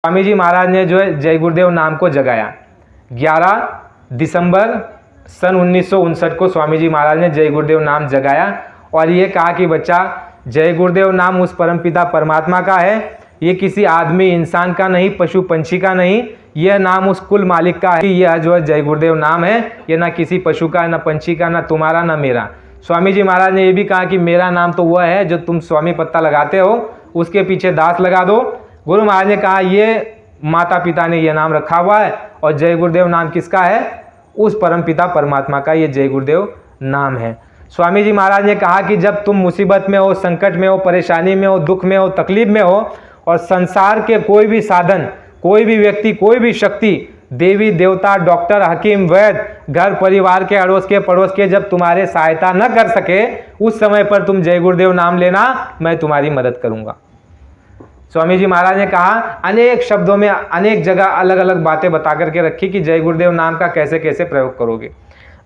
स्वामी जी महाराज ने जो है जय गुरुदेव नाम को जगाया। 11 दिसंबर सन 1959 को स्वामी जी महाराज ने जय गुरुदेव नाम जगाया और ये कहा कि बच्चा जय गुरुदेव नाम उस परमपिता परमात्मा का है, ये किसी आदमी इंसान का नहीं, पशु पंछी का नहीं, यह नाम उस कुल मालिक का है। यह जो है जय गुरुदेव नाम है, ये ना किसी पशु का, ना पंछी का, ना तुम्हारा, ना मेरा। स्वामी जी महाराज ने ये भी कहा कि मेरा नाम तो वह है जो तुम स्वामी पत्ता लगाते हो, उसके पीछे दास लगा दो। गुरु महाराज ने कहा ये माता पिता ने यह नाम रखा हुआ है और जय गुरुदेव नाम किसका है? उस परमपिता परमात्मा का ये जय गुरुदेव नाम है। स्वामी जी महाराज ने कहा कि जब तुम मुसीबत में हो, संकट में हो, परेशानी में हो, दुख में हो, तकलीफ में हो और संसार के कोई भी साधन, कोई भी व्यक्ति, कोई भी शक्ति, देवी देवता, डॉक्टर, हकीम, वैद्य, घर परिवार के, अड़ोस के, पड़ोस के जब तुम्हारे सहायता न कर सके, उस समय पर तुम जय गुरुदेव नाम लेना, मैं तुम्हारी मदद करूंगा। स्वामी जी महाराज ने कहा, अनेक शब्दों में अनेक जगह अलग अलग बातें बता करके रखी कि जय गुरुदेव नाम का कैसे कैसे प्रयोग करोगे।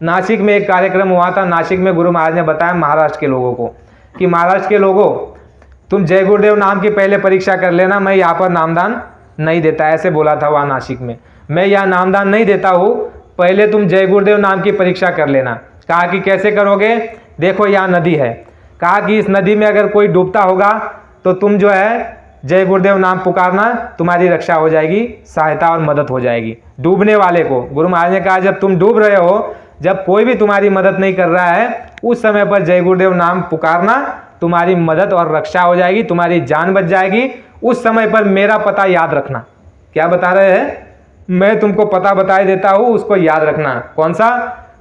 नासिक में एक कार्यक्रम हुआ था। नासिक में गुरु महाराज ने बताया महाराष्ट्र के लोगों को कि महाराष्ट्र के लोगों, तुम जय गुरुदेव नाम की पहले परीक्षा कर लेना, मैं यहाँ पर नामदान नहीं देता, ऐसे बोला था वहाँ नासिक में। मैं यहाँ नामदान नहीं देता हूँ, पहले तुम जय गुरुदेव नाम की परीक्षा कर लेना। कहा कि कैसे करोगे? देखो यहाँ नदी है, कहा कि इस नदी में अगर कोई डूबता होगा तो तुम जो है जय गुरुदेव नाम पुकारना, तुम्हारी रक्षा हो जाएगी, सहायता और मदद हो जाएगी डूबने वाले को। गुरु महाराज ने कहा जब तुम डूब रहे हो, जब कोई भी तुम्हारी मदद नहीं कर रहा है, उस समय पर जय गुरुदेव नाम पुकारना, तुम्हारी मदद और रक्षा हो जाएगी, तुम्हारी जान बच जाएगी। उस समय पर मेरा पता याद रखना। क्या बता रहे हैं? मैं तुमको पता बताए देता हूँ, उसको याद रखना। कौन सा?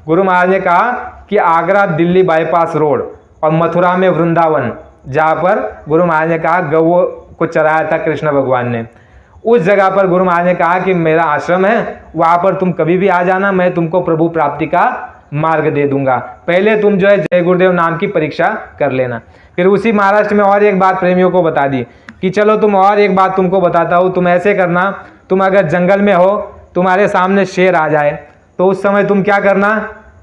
गुरु महाराज ने कहा कि आगरा दिल्ली बाईपास रोड और मथुरा में वृंदावन, जहाँ पर गुरु महाराज ने कहा गऊ को चराया था कृष्ण भगवान ने, उस जगह पर गुरु महाराज ने कहा कि मेरा आश्रम है, वहाँ पर तुम कभी भी आ जाना, मैं तुमको प्रभु प्राप्ति का मार्ग दे दूंगा। पहले तुम जो है जय गुरुदेव नाम की परीक्षा कर लेना। फिर उसी महाराष्ट्र में और एक बात प्रेमियों को बता दी कि चलो तुम और एक बात तुमको बताता हूँ, तुम ऐसे करना, तुम अगर जंगल में हो, तुम्हारे सामने शेर आ जाए, तो उस समय तुम क्या करना?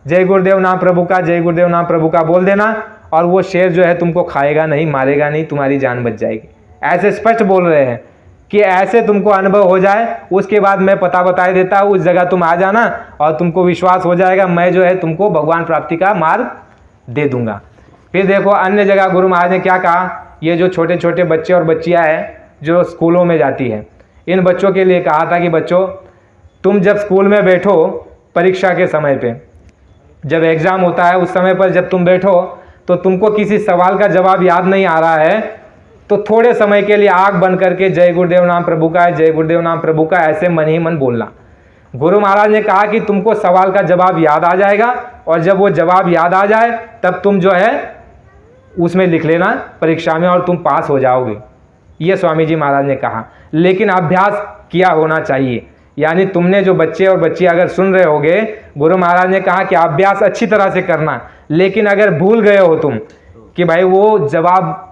जय गुरुदेव नाम प्रभु का, जय गुरुदेव नाम प्रभु का बोल देना और वो शेर जो है तुमको खाएगा नहीं, मारेगा नहीं, तुम्हारी जान बच जाएगी। ऐसे स्पष्ट बोल रहे हैं कि ऐसे तुमको अनुभव हो जाए, उसके बाद मैं पता बताए देता हूँ, उस जगह तुम आ जाना और तुमको विश्वास हो जाएगा, मैं जो है तुमको भगवान प्राप्ति का मार्ग दे दूंगा। फिर देखो अन्य जगह गुरु महाराज ने क्या कहा, ये जो छोटे छोटे बच्चे और बच्चियाँ हैं जो स्कूलों में जाती है, इन बच्चों के लिए कहा था कि बच्चों तुम जब स्कूल में बैठो परीक्षा के समय पे, जब एग्ज़ाम होता है उस समय पर जब तुम बैठो तो तुमको किसी सवाल का जवाब याद नहीं आ रहा है, तो थोड़े समय के लिए आंख बंद करके जय गुरुदेव नाम प्रभु का है, जय गुरुदेव नाम प्रभु का, ऐसे मन ही मन बोलना। गुरु महाराज ने कहा कि तुमको सवाल का जवाब याद आ जाएगा और जब वो जवाब याद आ जाए तब तुम जो है उसमें लिख लेना परीक्षा में और तुम पास हो जाओगे। ये स्वामी जी महाराज ने कहा, लेकिन अभ्यास किया होना चाहिए। यानी तुमने जो बच्चे और बच्चियाँ अगर सुन रहे होगे, गुरु महाराज ने कहा कि अभ्यास अच्छी तरह से करना, लेकिन अगर भूल गए हो तुम कि भाई वो जवाब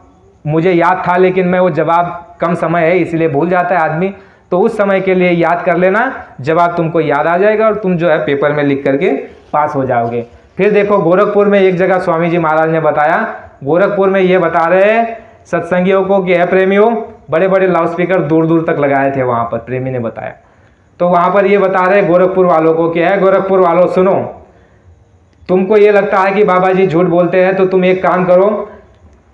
मुझे याद था लेकिन मैं वो जवाब कम समय है इसलिए भूल जाता है आदमी, तो उस समय के लिए याद कर लेना, जवाब तुमको याद आ जाएगा और तुम जो है पेपर में लिख करके पास हो जाओगे। फिर देखो गोरखपुर में एक जगह स्वामी जी महाराज ने बताया, गोरखपुर में ये बता रहे हैं सत्संगियों को कि है प्रेमियों, बड़े बड़े लाउड स्पीकर दूर दूर तक लगाए थे वहाँ पर, प्रेमी ने बताया। तो वहाँ पर ये बता रहे गोरखपुर वालों को कि है गोरखपुर वालों सुनो, तुमको ये लगता है कि बाबा जी झूठ बोलते हैं, तो तुम एक काम करो,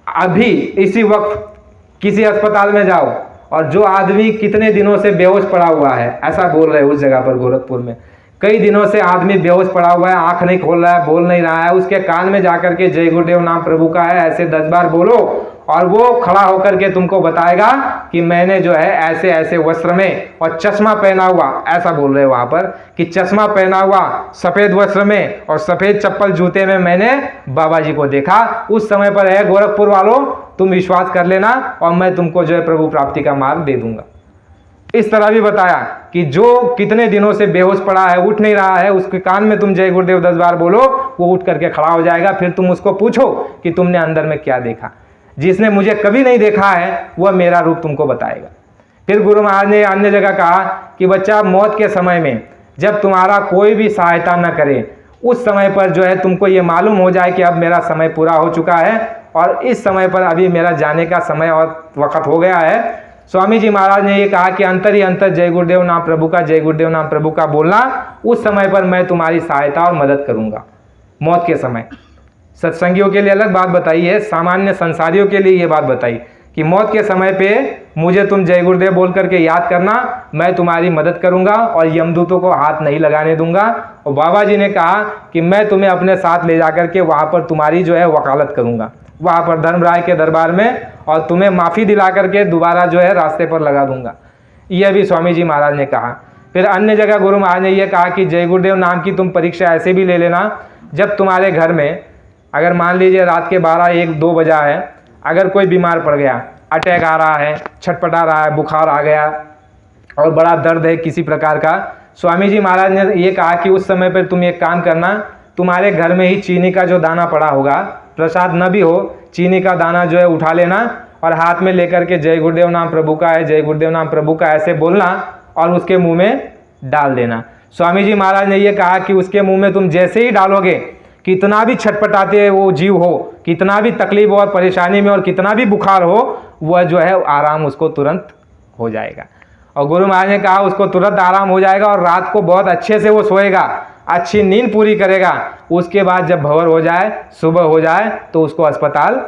अभी इसी वक्त किसी अस्पताल में जाओ और जो आदमी कितने दिनों से बेहोश पड़ा हुआ है, ऐसा बोल रहे हैं उस जगह पर गोरखपुर में, कई दिनों से आदमी बेहोश पड़ा हुआ है, आंख नहीं खोल रहा है, बोल नहीं रहा है, उसके कान में जाकर के जय गुरुदेव नाम प्रभु का है ऐसे 10 बार बोलो और वो खड़ा होकर के तुमको बताएगा कि मैंने जो है ऐसे ऐसे वस्त्र में और चश्मा पहना हुआ, ऐसा बोल रहे वहां पर कि चश्मा पहना हुआ, सफेद वस्त्र में और सफेद चप्पल जूते में मैंने बाबा जी को देखा। उस समय पर है गोरखपुर वालों, तुम विश्वास कर लेना और मैं तुमको जो है प्रभु प्राप्ति का मार्ग दे दूंगा। इस तरह भी बताया कि जो कितने दिनों से बेहोश पड़ा है, उठ नहीं रहा है, उसके कान में तुम जय गुरुदेव 10 बार बोलो, वो उठ करके खड़ा हो जाएगा। फिर तुम उसको पूछो कि तुमने अंदर में क्या देखा। जिसने मुझे कभी नहीं देखा है वह मेरा रूप तुमको बताएगा। फिर गुरु महाराज ने अन्य जगह कहा कि बच्चा मौत के समय में जब तुम्हारा कोई भी सहायता न करे, उस समय पर जो है तुमको ये मालूम हो जाए कि अब मेरा समय पूरा हो चुका है और इस समय पर अभी मेरा जाने का समय और वक्त हो गया है, स्वामी जी महाराज ने ये कहा कि अंतर ही अंतर जय गुरुदेव नाम प्रभु का, जय गुरुदेव नाम प्रभु का बोलना, उस समय पर मैं तुम्हारी सहायता और मदद करूंगा। मौत के समय सत्संगियों के लिए अलग बात बताई है, सामान्य संसारियों के लिए ये बात बताई कि मौत के समय पे मुझे तुम जय गुरुदेव बोल करके याद करना, मैं तुम्हारी मदद करूंगा और यमदूतों को हाथ नहीं लगाने दूंगा। और बाबा जी ने कहा कि मैं तुम्हें अपने साथ ले जाकर के वहाँ पर तुम्हारी जो है वकालत करूंगा, वहाँ पर धर्मराय के दरबार में, और तुम्हें माफ़ी दिला करके दोबारा जो है रास्ते पर लगा दूंगा। यह भी स्वामी जी महाराज ने कहा। फिर अन्य जगह गुरु महाराज ने यह कहा कि जय गुरुदेव नाम की तुम परीक्षा ऐसे भी ले लेना, जब तुम्हारे घर में अगर मान लीजिए रात के 12-1-2 बजा है, अगर कोई बीमार पड़ गया, अटैक आ रहा है, छटपटा रहा है, बुखार आ गया और बड़ा दर्द है किसी प्रकार का, स्वामी जी महाराज ने ये कहा कि उस समय पर तुम एक काम करना, तुम्हारे घर में ही चीनी का जो दाना पड़ा होगा, प्रसाद न भी हो, चीनी का दाना जो है उठा लेना और हाथ में लेकर के जय गुरुदेव नाम प्रभु का है, जय गुरुदेव नाम प्रभु का ऐसे बोलना और उसके मुंह में डाल देना। स्वामी जी महाराज ने यह कहा कि उसके मुंह में तुम जैसे ही डालोगे, कितना भी छटपटाते वो जीव हो, कितना भी तकलीफ और परेशानी में और कितना भी बुखार हो, वह जो है आराम उसको तुरंत हो जाएगा। और गुरु महाराज ने कहा उसको तुरंत आराम हो जाएगा और रात को बहुत अच्छे से वो सोएगा, अच्छी नींद पूरी करेगा। उसके बाद जब भवर हो जाए, सुबह हो जाए, तो उसको अस्पताल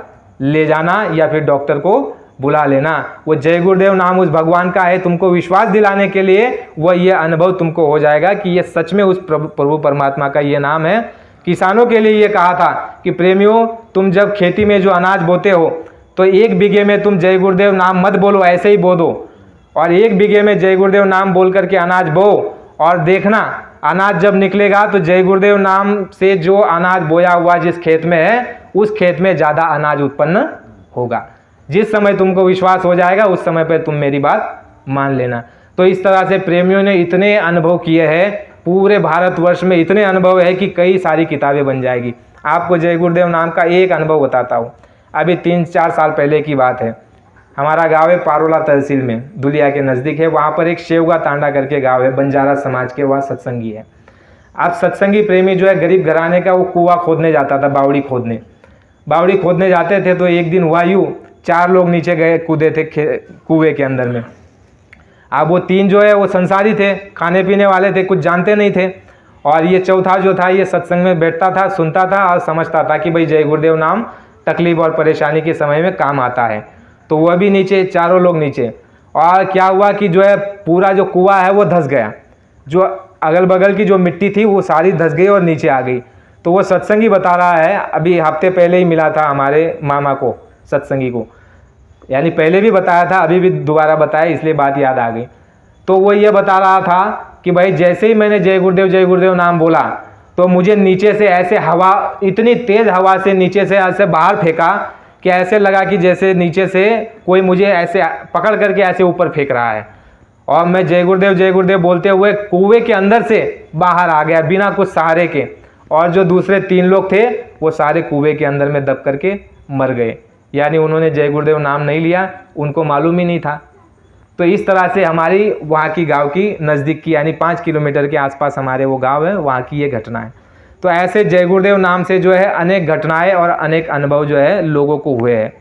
ले जाना या फिर डॉक्टर को बुला लेना। वो जय गुरुदेव नाम उस भगवान का है, तुमको विश्वास दिलाने के लिए वह ये अनुभव तुमको हो जाएगा कि ये सच में उस प्रभु परमात्मा का ये नाम है। किसानों के लिए ये कहा था कि प्रेमियों, तुम जब खेती में जो अनाज बोते हो तो 1 बीघे में तुम जय गुरुदेव नाम मत बोलो, ऐसे ही बो दो, और 1 बीघे में जय गुरुदेव नाम बोल करके अनाज बो, और देखना अनाज जब निकलेगा तो जय गुरुदेव नाम से जो अनाज बोया हुआ जिस खेत में है, उस खेत में ज़्यादा अनाज उत्पन्न होगा। जिस समय तुमको विश्वास हो जाएगा उस समय पर तुम मेरी बात मान लेना। तो इस तरह से प्रेमियों ने इतने अनुभव किए हैं, पूरे भारतवर्ष में इतने अनुभव है कि कई सारी किताबें बन जाएगी। आपको जय गुरुदेव नाम का एक अनुभव बताता हूँ। अभी 3-4 साल पहले की बात है। हमारा गांव है पारोला तहसील में, दुलिया के नज़दीक है। वहाँ पर एक शेवगा तांडा करके गांव है, बंजारा समाज के, वहाँ सत्संगी है। अब सत्संगी प्रेमी जो है गरीब घराने का, वो कुआं खोदने जाता था, बावड़ी खोदने जाते थे। तो एक दिन हुआ यूँ, 4 लोग नीचे गए, कूदे थे कुएं के अंदर में। अब वो 3 जो है वो संसारी थे, खाने पीने वाले थे, कुछ जानते नहीं थे। और ये चौथा जो था, ये सत्संग में बैठता था, सुनता था और समझता था कि भाई जय गुरुदेव नाम तकलीफ और परेशानी के समय में काम आता है। तो वह भी नीचे, चारों लोग नीचे। और क्या हुआ कि जो है पूरा जो कुआं है वो धंस गया, जो अगल बगल की जो मिट्टी थी वो सारी धंस गई और नीचे आ गई। तो वो सत्संगी बता रहा है, अभी हफ्ते पहले ही मिला था हमारे मामा को, सत्संगी को, यानी पहले भी बताया था, अभी भी दोबारा बताया, इसलिए बात याद आ गई। तो वो ये बता रहा था कि भाई जैसे ही मैंने जय गुरुदेव नाम बोला, तो मुझे नीचे से ऐसे हवा, इतनी तेज़ हवा से नीचे से ऐसे बाहर फेंका कि ऐसे लगा कि जैसे नीचे से कोई मुझे ऐसे पकड़ करके ऐसे ऊपर फेंक रहा है। और मैं जय गुरुदेव बोलते हुए कुएं के अंदर से बाहर आ गया बिना कुछ सहारे के। और जो दूसरे 3 लोग थे वो सारे कुएं के अंदर में दब करके मर गए, यानी उन्होंने जय गुरुदेव नाम नहीं लिया, उनको मालूम ही नहीं था। तो इस तरह से हमारी वहाँ की गांव की नज़दीक की, यानी 5 किलोमीटर के आसपास हमारे वो गांव है, वहाँ की ये घटना है। तो ऐसे जय गुरुदेव नाम से जो है अनेक घटनाएं और अनेक अनुभव जो है लोगों को हुए हैं।